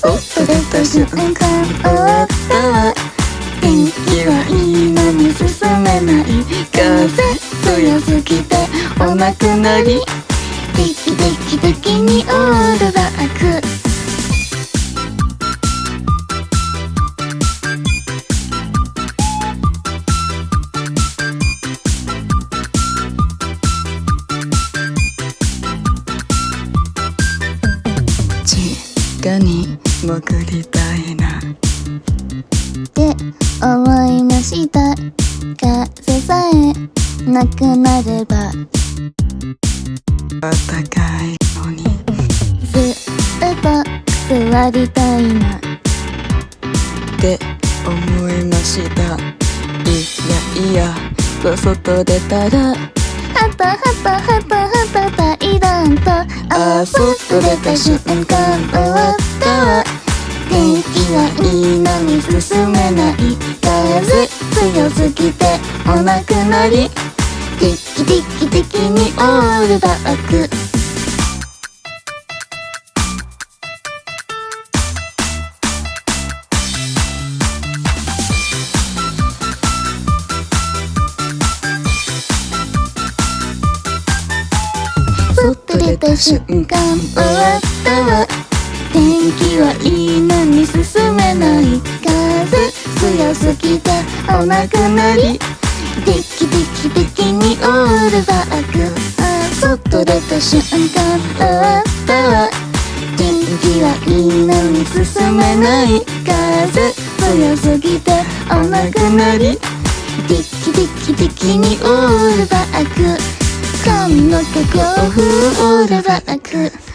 そっと出た瞬間終わったわ。天気はいいのに進めない。風強すぎてお亡くなり。テキテキテキにオールバック。地下に潜りたいなって思いました。風さえなくなれば暖かいのにずっと座りたいなって思いました。いや外出たらはたはたはたはた大乱と外出た瞬間終わったわ。天気はいいのに進めない。風強すぎてお亡くなり。テキテキテキにオールバック。外出た瞬間終わったわ。天気はいいのに進めない。風強すぎてお亡くなり。テキテキテキにオールバック。外出た瞬間終わったわ。天気はいいのに進めない。風強すぎてお亡くなり。テキテキテキにオールバック。髪の毛強風オールバック。